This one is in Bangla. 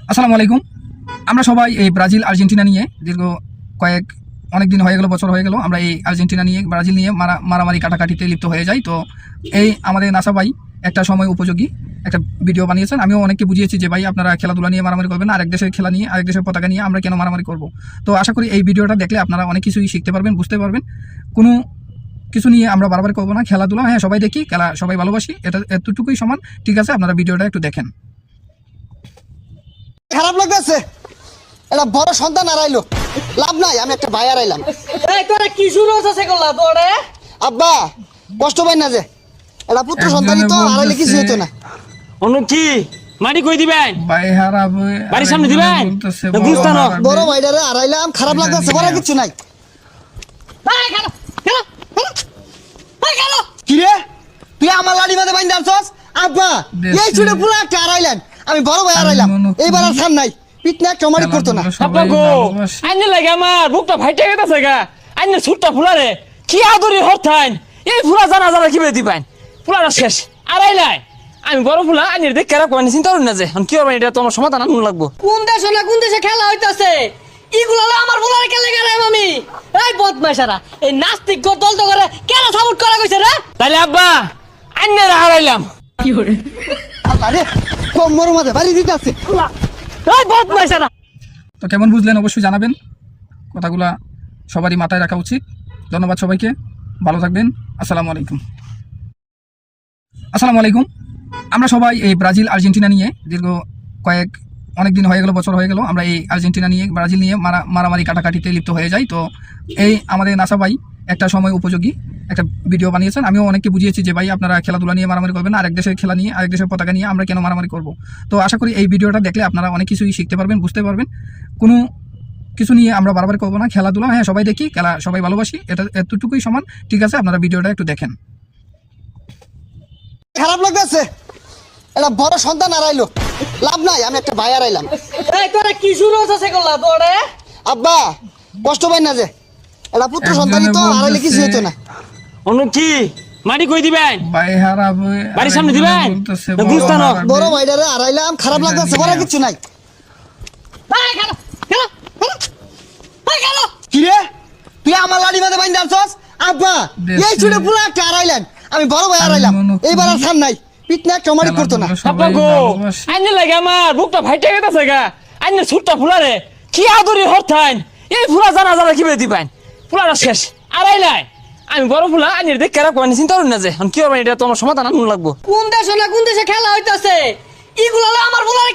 আসসালামু আলাইকুম। আমরা সবাই এই ব্রাজিল আর্জেন্টিনা নিয়ে দীর্ঘ অনেক দিন হয়ে গেল, বছর হয়ে গেল আমরা এই আর্জেন্টিনা নিয়ে ব্রাজিল নিয়ে মারামারি কাটাকাটিতে লিপ্ত হয়ে যাই। তো এই আমাদের নাসা ভাই একটা সময় উপযোগী একটা ভিডিও বানিয়েছেন। আমিও অনেককে বুঝিয়েছি যে ভাই আপনারা খেলাধুলা নিয়ে মারামারি করবেন না, আরেক দেশের খেলা নিয়ে, আরেক দেশের পতাকা নিয়ে আমরা কেন মারামারি করব। তো আশা করি এই ভিডিওটা দেখলে আপনারা অনেক কিছুই শিখতে পারবেন, বুঝতে পারবেন। কোনো কিছু নিয়ে আমরা বারবার করবো না। খেলাধুলা হ্যাঁ সবাই দেখি, খেলা সবাই ভালোবাসি, এটা এতটুকুই সমান। ঠিক আছে, আপনারা ভিডিওটা একটু দেখেন। খারাপ লাগতেছে, এটা বড় সন্তান হারাইলো, লাভ নাই, আমি একটা ভাই হারাইলাম। কি শুরু হচ্ছে করলা তোরে? আব্বা কষ্ট পাই না যে, এটা পুত্র সন্তানই তো, হারাইলে কিছু হতো না। অনু কি মাটি কই দিবেন? ভাই হারাবে, বাড়ির সামনে দিবেন? গুস্তানো বড় ভাইটারে হারাইলাম, খারাপ লাগতেছে, বড় কিছু নাই। কি রে, তুই আমার লাড়ি বাঁধে বাইন্দা আনছস? আব্বা এই ছুটে পুরো একটা হারাইলেন, আমি বড় ভাই হারাইলাম, এইবার আর সাম নাই, পিটনা চমারি করতো না। আপা গো আইনে লাগে আমার বুকটা ফাইটে গেছে গা। আইনে ছুটটা ফুলারে কি আদরি হরথাইন, এই ফুলা জানা জানা কি বেদি পাইন, ফুলাটা শেষ আড়াইলাই। আমি বড় ফুলা আইনের দেখ কেরা কোয়ানি চিন্তা করি না যে কি হবে, এটা তোমার সমাধান আনু লাগবো। কোন দেশে না কোন দেশে খেলা হইতাছে, ইগুলা আমার ফুলারে খেলে গেলাম আমি। এই বদমাইশারা, এই নাস্তিক দল তো করে কেন সাপোর্ট করা কইছে রে? তাইলে আব্বা আইনে হারাইলাম। কি করে আরে কম মর মাঝে বাড়ি দিতে আছে। এই বদমাইশারা। তো কেমন বুঝলেন অবশ্যই জানাবেন। কথাগুলা সবারই মাথায় রাখা উচিত। ধন্যবাদ সবাইকে, ভালো থাকবেন। আসসালামু আলাইকুম। আসসালামু আলাইকুম। আমরা সবাই এই ব্রাজিল আর্জেন্টিনা নিয়ে দীর্ঘ অনেক দিন হয়ে গেল, বছর হয়ে গেল আমরা এই আর্জেন্টিনা নিয়ে ব্রাজিল নিয়ে মারামারি কাটাকাটিতে লিপ্ত হয়ে যাই। তো এই আমাদের নাসা ভাই একটা সময় উপযোগী একটা ভিডিও বানিয়েছেন। আমিও অনেককে বুঝিয়েছি যে ভাই আপনারা খেলাধুলা নিয়ে মারামারি করবেন না, আরেক দেশের খেলা নিয়ে, আরেক দেশের পতাকা নিয়ে আমরা কেন মারামারি করব। তো আশা করি এই ভিডিওটা দেখলে আপনারা অনেক কিছুই শিখতে পারবেন, বুঝতে পারবেন। কোনো কিছু নিয়ে আমরা বারবার করবো না। খেলাধুলা হ্যাঁ সবাই দেখি, খেলা সবাই ভালোবাসি, এটা এতটুকুই সমান। ঠিক আছে, আপনারা ভিডিওটা একটু দেখেন। খারাপ লাগতেছে, এটা বড় সন্তান হারাইলো, লাভ নাই, আমি একটা ভাই হারাইলাম। এই তোরে কি শুরু হচ্ছে করলা তোরে? আব্বা কষ্ট পাই না যে, এটা পুত্র সন্তানই তো, হারাইলে কিছু হতো না। অনু কি মাটি কই দিবেন? ভাই হারাবে, বাড়ির সামনে দিবেন? গুস্তানো বড় ভাইটারে হারাইলাম, খারাপ লাগতেছে, বড় কিছু নাই। এই খেলো খেলো এই খেলো। কি রে, তুই আমার লাড়ি বাঁধে বাইন্দা আনছস? আব্বা এই ছুটে পুরো একটা হারাইলেন, আমি বড় ভাই হারাইলাম, এইবার আর সাম নাই, পিটনা চমারি করতো না। আপা গো আইনে লাগে আমার বুকটা ফাইটে গেছে গা। আইনে ছুটটা ফুলারে কি আদরি হরথাইন, এই ফুলা জানা জানা কি বেদি পাইন, ফুলাটা শেষ আড়াইলাই। আমি বড় ফুলা আইনের দেখ কেরা কোয়ানি চিন্তা করি না যে কি হবে, এটা তোমার সমাধান আনু লাগবো। কোন দেশে না কোন দেশে খেলা হইতাছে, ইগুলা আমার ফুলারে